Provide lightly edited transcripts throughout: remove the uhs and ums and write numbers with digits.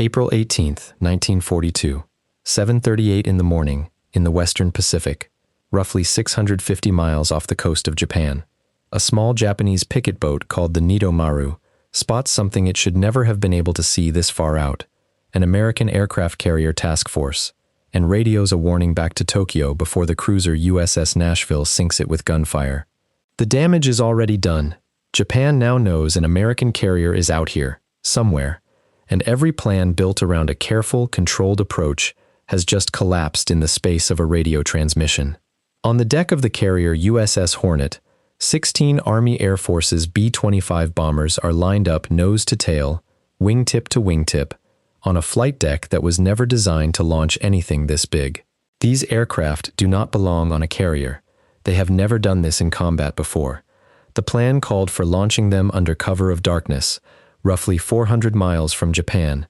April 18th, 1942, 7:38 in the morning, in the Western Pacific, roughly 650 miles off the coast of Japan. A small Japanese picket boat called the Nidomaru spots something it should never have been able to see this far out, an American aircraft carrier task force, and radios a warning back to Tokyo before the cruiser USS Nashville sinks it with gunfire. The damage is already done. Japan now knows an American carrier is out here, somewhere, and every plan built around a careful, controlled approach has just collapsed in the space of a radio transmission. On the deck of the carrier USS Hornet, 16 Army Air Force's B-25 bombers are lined up nose to tail, wingtip to wingtip, on a flight deck that was never designed to launch anything this big. These aircraft do not belong on a carrier. They have never done this in combat before. The plan called for launching them under cover of darkness, roughly 400 miles from Japan,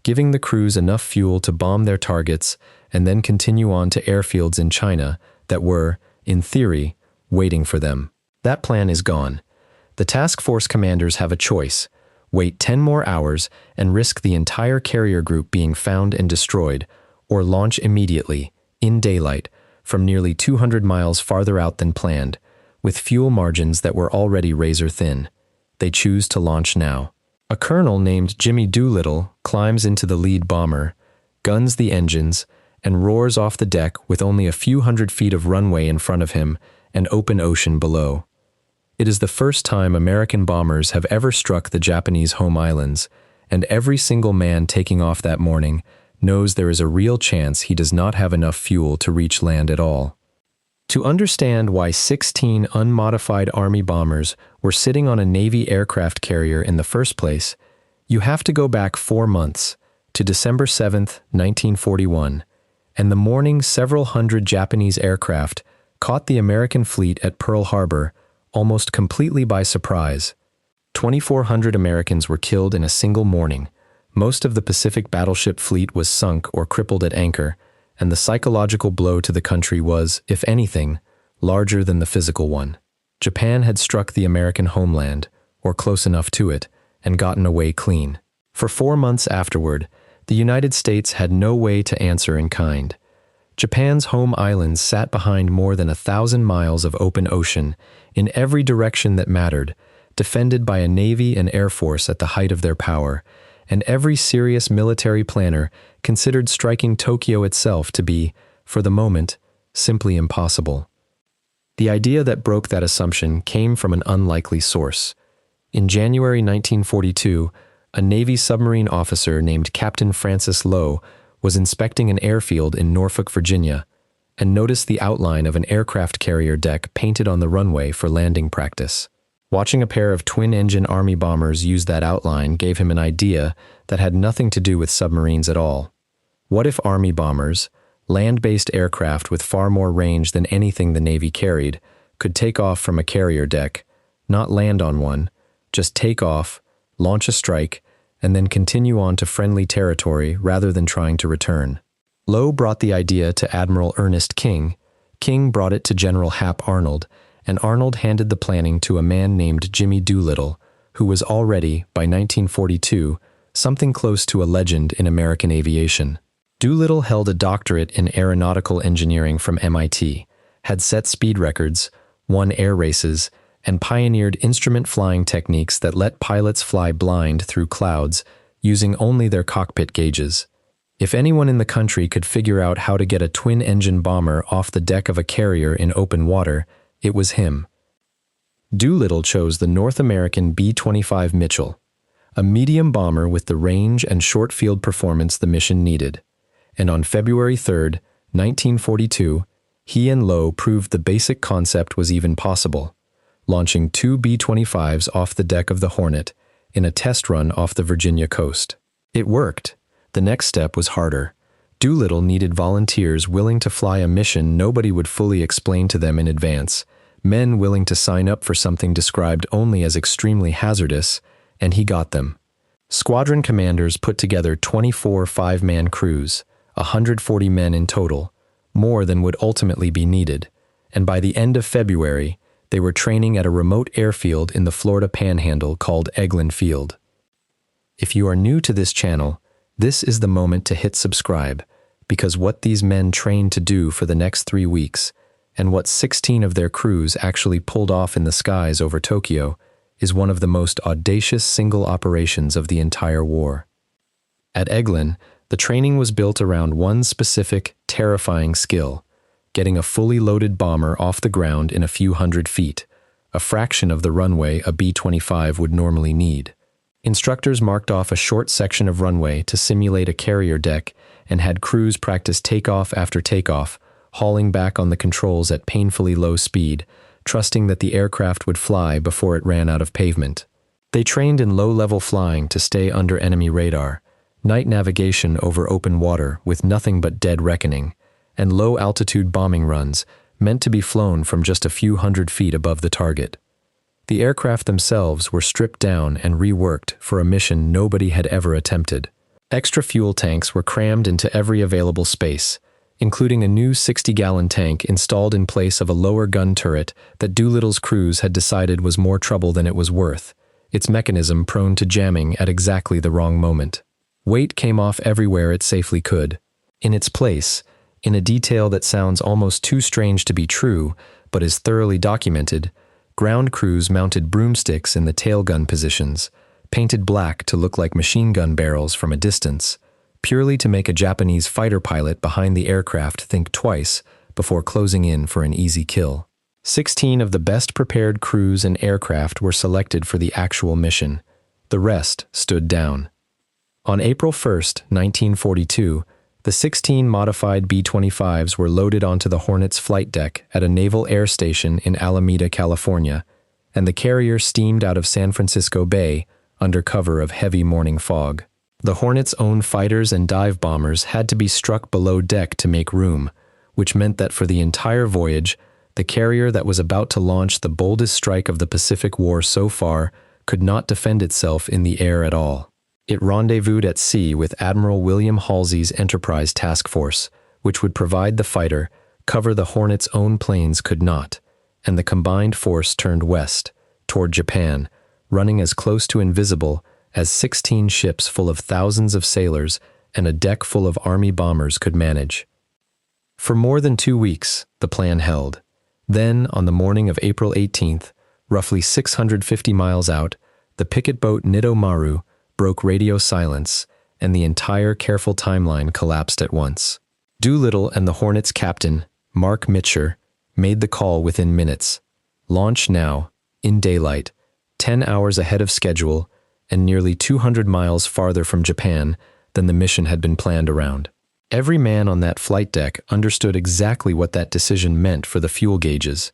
giving the crews enough fuel to bomb their targets and then continue on to airfields in China that were, in theory, waiting for them. That plan is gone. The task force commanders have a choice: wait 10 more hours and risk the entire carrier group being found and destroyed, or launch immediately, in daylight, from nearly 200 miles farther out than planned, with fuel margins that were already razor thin. They choose to launch now. A colonel named Jimmy Doolittle climbs into the lead bomber, guns the engines, and roars off the deck with only a few hundred feet of runway in front of him and open ocean below. It is the first time American bombers have ever struck the Japanese home islands, and every single man taking off that morning knows there is a real chance he does not have enough fuel to reach land at all. To understand why 16 unmodified Army bombers were sitting on a Navy aircraft carrier in the first place, you have to go back 4 months, to December 7, 1941, and the morning several hundred Japanese aircraft caught the American fleet at Pearl Harbor almost completely by surprise. 2,400 Americans were killed in a single morning. Most of the Pacific battleship fleet was sunk or crippled at anchor, and the psychological blow to the country was, if anything, larger than the physical one. Japan had struck the American homeland, or close enough to it, and gotten away clean. For 4 months afterward, the United States had no way to answer in kind. Japan's home islands sat behind more than 1,000 miles of open ocean in every direction that mattered, defended by a Navy and Air Force at the height of their power, and every serious military planner considered striking Tokyo itself to be, for the moment, simply impossible. The idea that broke that assumption came from an unlikely source. In January 1942, a Navy submarine officer named Captain Francis Lowe was inspecting an airfield in Norfolk, Virginia, and noticed the outline of an aircraft carrier deck painted on the runway for landing practice. Watching a pair of twin-engine Army bombers use that outline gave him an idea that had nothing to do with submarines at all. What if Army bombers, land-based aircraft with far more range than anything the Navy carried, could take off from a carrier deck, not land on one, just take off, launch a strike, and then continue on to friendly territory rather than trying to return? Lowe brought the idea to Admiral Ernest King. King brought it to General Hap Arnold, and Arnold handed the planning to a man named Jimmy Doolittle, who was already, by 1942, something close to a legend in American aviation. Doolittle held a doctorate in aeronautical engineering from MIT, had set speed records, won air races, and pioneered instrument flying techniques that let pilots fly blind through clouds using only their cockpit gauges. If anyone in the country could figure out how to get a twin-engine bomber off the deck of a carrier in open water, it was him. Doolittle chose the North American B-25 Mitchell, a medium bomber with the range and short field performance the mission needed. And on February 3, 1942, he and Lowe proved the basic concept was even possible, launching 2 B-25s off the deck of the Hornet in a test run off the Virginia coast. It worked. The next step was harder. Doolittle needed volunteers willing to fly a mission nobody would fully explain to them in advance, men willing to sign up for something described only as extremely hazardous, and he got them. Squadron commanders put together 24 5-man crews, 140 men in total, more than would ultimately be needed, and by the end of February, they were training at a remote airfield in the Florida Panhandle called Eglin Field. If you are new to this channel, This is the moment to hit subscribe, because what these men trained to do for the next 3 weeks, and what 16 of their crews actually pulled off in the skies over Tokyo, is one of the most audacious single operations of the entire war. At Eglin, the training was built around one specific, terrifying skill: getting a fully loaded bomber off the ground in a few hundred feet, a fraction of the runway a B-25 would normally need. Instructors marked off a short section of runway to simulate a carrier deck and had crews practice takeoff after takeoff, hauling back on the controls at painfully low speed, trusting that the aircraft would fly before it ran out of pavement. They trained in low-level flying to stay under enemy radar, night navigation over open water with nothing but dead reckoning, and low-altitude bombing runs meant to be flown from just a few hundred feet above the target. The aircraft themselves were stripped down and reworked for a mission nobody had ever attempted. Extra fuel tanks were crammed into every available space, including a new 60-gallon tank installed in place of a lower gun turret that Doolittle's crews had decided was more trouble than it was worth, its mechanism prone to jamming at exactly the wrong moment. Weight came off everywhere it safely could. In its place, in a detail that sounds almost too strange to be true, but is thoroughly documented, ground crews mounted broomsticks in the tailgun positions, painted black to look like machine gun barrels from a distance, purely to make a Japanese fighter pilot behind the aircraft think twice before closing in for an easy kill. 16 of the best prepared crews and aircraft were selected for the actual mission. The rest stood down. On April 1, 1942, the 16 modified B-25s were loaded onto the Hornet's flight deck at a naval air station in Alameda, California, and the carrier steamed out of San Francisco Bay under cover of heavy morning fog. The Hornet's own fighters and dive bombers had to be struck below deck to make room, which meant that for the entire voyage, the carrier that was about to launch the boldest strike of the Pacific War so far could not defend itself in the air at all. It rendezvoused at sea with Admiral William Halsey's Enterprise Task Force, which would provide the fighter cover the Hornet's own planes could not, and the combined force turned west, toward Japan, running as close to invisible as 16 ships full of thousands of sailors and a deck full of Army bombers could manage. For more than 2 weeks, the plan held. Then, on the morning of April 18th, roughly 650 miles out, the picket boat Nitto Maru broke radio silence, and the entire careful timeline collapsed at once. Doolittle and the Hornet's captain, Mark Mitcher, made the call within minutes. Launch now, in daylight, 10 hours ahead of schedule, and nearly 200 miles farther from Japan than the mission had been planned around. Every man on that flight deck understood exactly what that decision meant for the fuel gauges.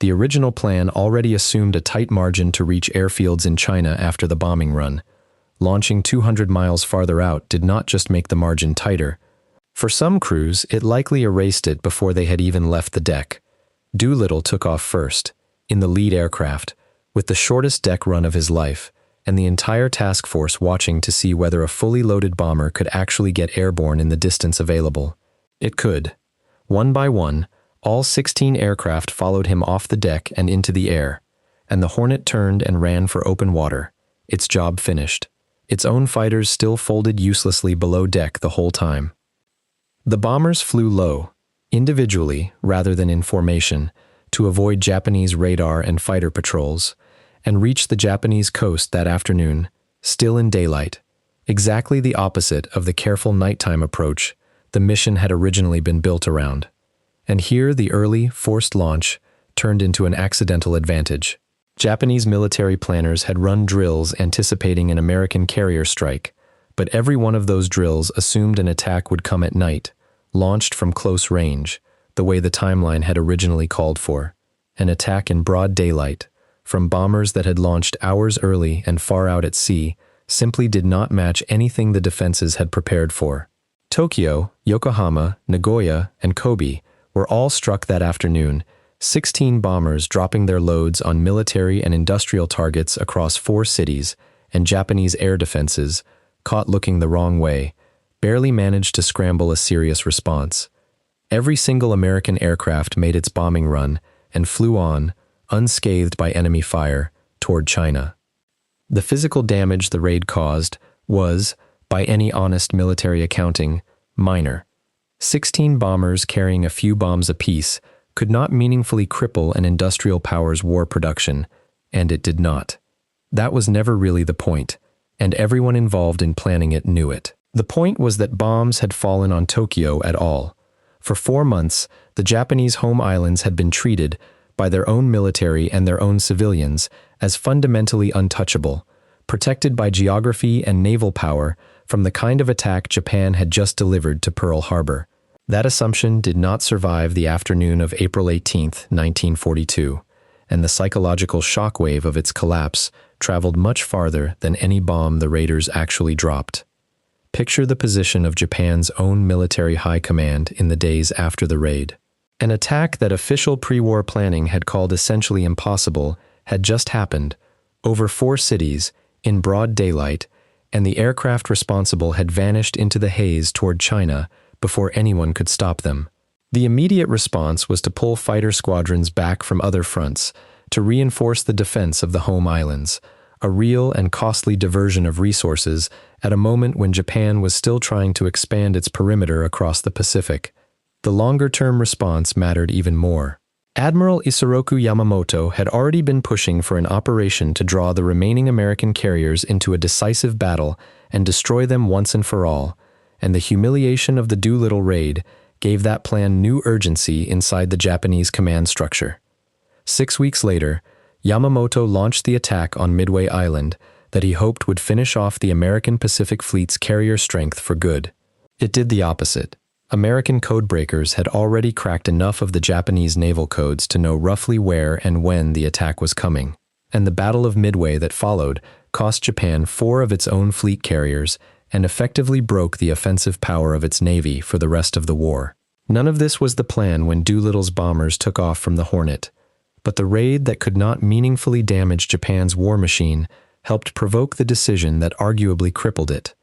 The original plan already assumed a tight margin to reach airfields in China after the bombing run. Launching 200 miles farther out did not just make the margin tighter. For some crews, it likely erased it before they had even left the deck. Doolittle took off first, in the lead aircraft, with the shortest deck run of his life, and the entire task force watching to see whether a fully loaded bomber could actually get airborne in the distance available. It could. One by one, all 16 aircraft followed him off the deck and into the air, and the Hornet turned and ran for open water, its job finished. Its own fighters still folded uselessly below deck the whole time. The bombers flew low, individually rather than in formation, to avoid Japanese radar and fighter patrols, and reached the Japanese coast that afternoon, still in daylight, exactly the opposite of the careful nighttime approach the mission had originally been built around. And here the early, forced launch turned into an accidental advantage. Japanese military planners had run drills anticipating an American carrier strike, but every one of those drills assumed an attack would come at night, launched from close range, the way the timeline had originally called for. An attack in broad daylight, from bombers that had launched hours early and far out at sea, simply did not match anything the defenses had prepared for. Tokyo, Yokohama, Nagoya, and Kobe were all struck that afternoon, 16 bombers dropping their loads on military and industrial targets across 4 cities, and Japanese air defenses, caught looking the wrong way, barely managed to scramble a serious response. Every single American aircraft made its bombing run and flew on, unscathed by enemy fire, toward China. The physical damage the raid caused was, By any honest military accounting, minor. 16 bombers carrying a few bombs apiece could not meaningfully cripple an industrial power's war production, and it did not. That was never really the point, and everyone involved in planning it knew it. The point was that bombs had fallen on Tokyo at all. For 4 months, the Japanese home islands had been treated, by their own military and their own civilians, as fundamentally untouchable, protected by geography and naval power from the kind of attack Japan had just delivered to Pearl Harbor. That assumption did not survive the afternoon of April 18, 1942, and the psychological shockwave of its collapse traveled much farther than any bomb the raiders actually dropped. Picture the position of Japan's own military high command in the days after the raid. An attack that official pre-war planning had called essentially impossible had just happened, over 4 cities, in broad daylight, and the aircraft responsible had vanished into the haze toward China before anyone could stop them. The immediate response was to pull fighter squadrons back from other fronts to reinforce the defense of the home islands, a real and costly diversion of resources at a moment when Japan was still trying to expand its perimeter across the Pacific. The longer-term response mattered even more. Admiral Isoroku Yamamoto had already been pushing for an operation to draw the remaining American carriers into a decisive battle and destroy them once and for all, and the humiliation of the Doolittle raid gave that plan new urgency inside the Japanese command structure. 6 weeks later, Yamamoto launched the attack on Midway Island that he hoped would finish off the American Pacific Fleet's carrier strength for good. It did the opposite. American codebreakers had already cracked enough of the Japanese naval codes to know roughly where and when the attack was coming, and the Battle of Midway that followed cost Japan 4 of its own fleet carriers and effectively broke the offensive power of its navy for the rest of the war. None of this was the plan when Doolittle's bombers took off from the Hornet, but the raid that could not meaningfully damage Japan's war machine helped provoke the decision that arguably crippled it.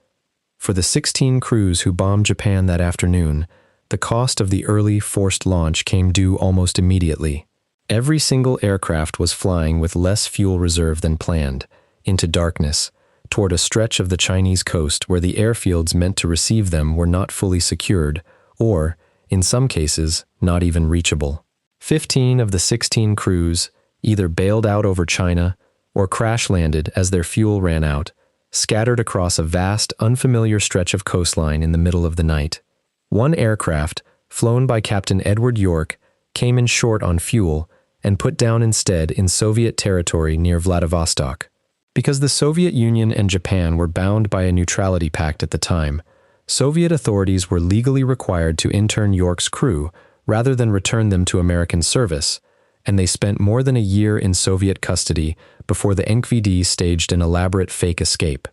For the 16 crews who bombed Japan that afternoon, the cost of the early, forced launch came due almost immediately. Every single aircraft was flying with less fuel reserve than planned, into darkness, toward a stretch of the Chinese coast where the airfields meant to receive them were not fully secured, or, in some cases, not even reachable. 15 of the 16 crews either bailed out over China or crash-landed as their fuel ran out, scattered across a vast, unfamiliar stretch of coastline in the middle of the night. One aircraft, flown by Captain Edward York, came in short on fuel and put down instead in Soviet territory near Vladivostok. Because the Soviet Union and Japan were bound by a neutrality pact at the time, Soviet authorities were legally required to intern York's crew rather than return them to American service, and they spent more than a year in Soviet custody before the NKVD staged an elaborate fake escape,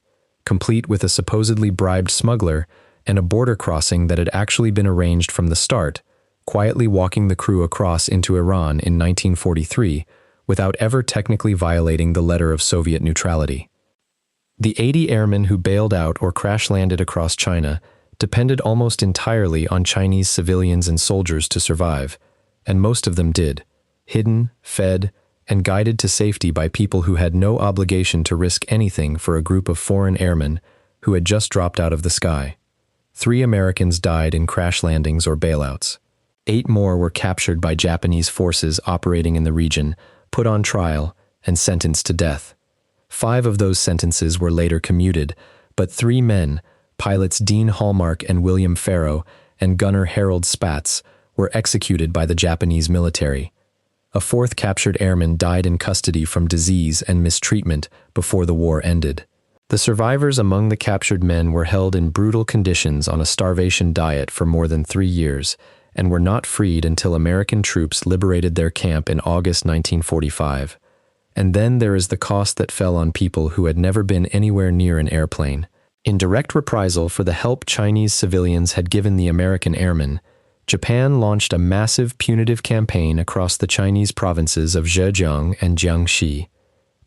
complete with a supposedly bribed smuggler and a border crossing that had actually been arranged from the start, quietly walking the crew across into Iran in 1943 without ever technically violating the letter of Soviet neutrality. The 80 airmen who bailed out or crash-landed across China depended almost entirely on Chinese civilians and soldiers to survive, and most of them did, hidden, fed, and guided to safety by people who had no obligation to risk anything for a group of foreign airmen who had just dropped out of the sky. 3 Americans died in crash landings or bailouts. 8 more were captured by Japanese forces operating in the region, put on trial, and sentenced to death. 5 of those sentences were later commuted, but 3 men, pilots Dean Hallmark and William Farrow and gunner Harold Spatz, were executed by the Japanese military. A 4th captured airman died in custody from disease and mistreatment before the war ended. The survivors among the captured men were held in brutal conditions on a starvation diet for more than 3 years, and were not freed until American troops liberated their camp in August 1945. And then there is the cost that fell on people who had never been anywhere near an airplane. In direct reprisal for the help Chinese civilians had given the American airmen, Japan launched a massive punitive campaign across the Chinese provinces of Zhejiang and Jiangxi,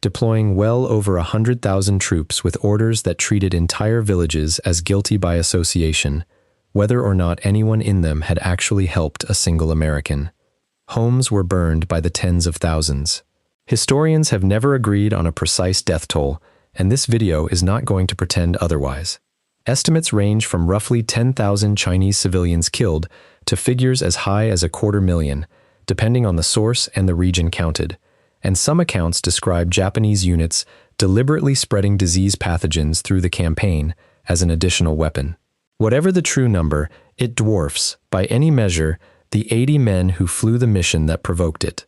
deploying well over 100,000 troops with orders that treated entire villages as guilty by association, whether or not anyone in them had actually helped a single American. Homes were burned by the tens of thousands. Historians have never agreed on a precise death toll, and this video is not going to pretend otherwise. Estimates range from roughly 10,000 Chinese civilians killed to figures as high as 250,000, depending on the source and the region counted. And some accounts describe Japanese units deliberately spreading disease pathogens through the campaign as an additional weapon. Whatever the true number, it dwarfs, by any measure, the 80 men who flew the mission that provoked it.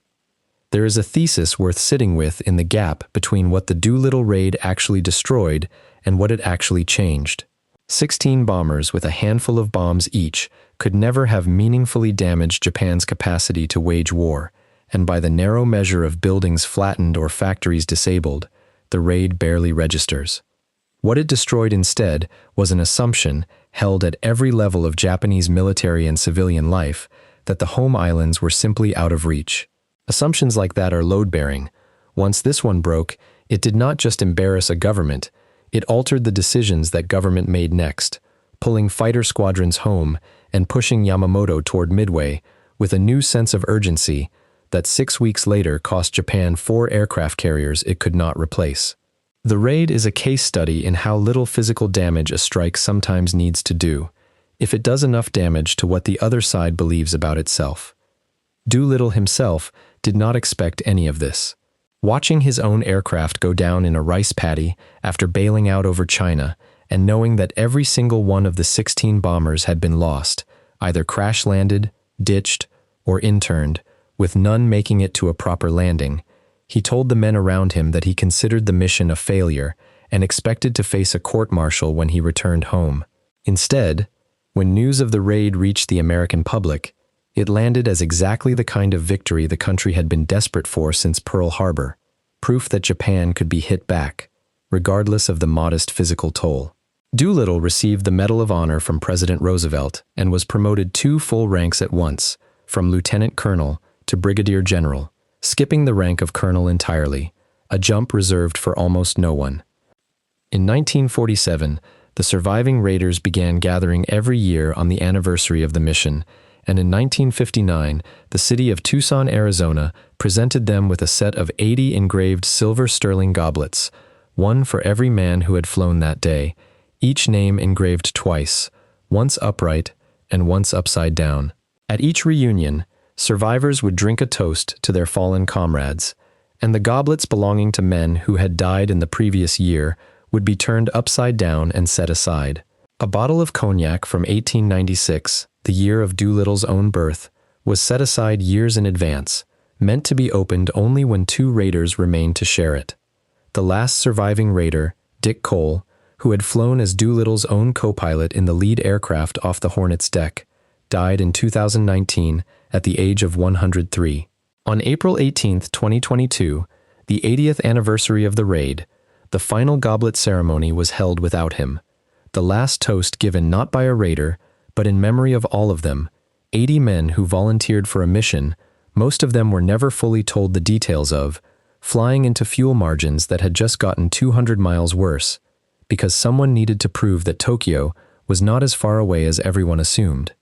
There is a thesis worth sitting with in the gap between what the Doolittle raid actually destroyed and what it actually changed. 16 bombers with a handful of bombs each could never have meaningfully damaged Japan's capacity to wage war, and by the narrow measure of buildings flattened or factories disabled, the raid barely registers. What it destroyed instead was an assumption, held at every level of Japanese military and civilian life, that the home islands were simply out of reach. Assumptions like that are load-bearing. Once this one broke, it did not just embarrass a government, it altered the decisions that government made next, pulling fighter squadrons home and pushing Yamamoto toward Midway with a new sense of urgency that 6 weeks later cost Japan 4 aircraft carriers it could not replace. The raid is a case study in how little physical damage a strike sometimes needs to do, if it does enough damage to what the other side believes about itself. Doolittle himself did not expect any of this. Watching his own aircraft go down in a rice paddy after bailing out over China and knowing that every single one of the 16 bombers had been lost, either crash-landed, ditched, or interned, with none making it to a proper landing, he told the men around him that he considered the mission a failure and expected to face a court-martial when he returned home. Instead, when news of the raid reached the American public, it landed as exactly the kind of victory the country had been desperate for since Pearl Harbor, proof that Japan could be hit back, regardless of the modest physical toll. Doolittle received the Medal of Honor from President Roosevelt and was promoted 2 full ranks at once, from lieutenant colonel to brigadier general, skipping the rank of colonel entirely, a jump reserved for almost no one. In 1947, the surviving raiders began gathering every year on the anniversary of the mission, and in 1959, the city of Tucson, Arizona, presented them with a set of 80 engraved silver sterling goblets, one for every man who had flown that day, each name engraved twice, once upright and once upside down. At each reunion, survivors would drink a toast to their fallen comrades, and the goblets belonging to men who had died in the previous year would be turned upside down and set aside. A bottle of cognac from 1896, the year of Doolittle's own birth, was set aside years in advance, meant to be opened only when 2 raiders remained to share it. The last surviving raider, Dick Cole, who had flown as Doolittle's own co-pilot in the lead aircraft off the Hornet's deck, died in 2019 at the age of 103. On April 18, 2022, the 80th anniversary of the raid, the final goblet ceremony was held without him, the last toast given not by a raider, but in memory of all of them, 80 men who volunteered for a mission, most of them were never fully told the details of, flying into fuel margins that had just gotten 200 miles worse, because someone needed to prove that Tokyo was not as far away as everyone assumed.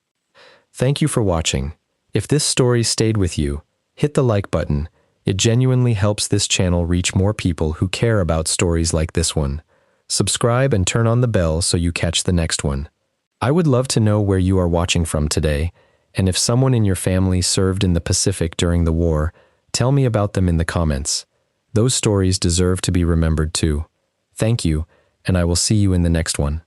Thank you for watching. If this story stayed with you, hit the like button. It genuinely helps this channel reach more people who care about stories like this one. Subscribe and turn on the bell so you catch the next one. I would love to know where you are watching from today, and if someone in your family served in the Pacific during the war, tell me about them in the comments. Those stories deserve to be remembered too. Thank you, and I will see you in the next one.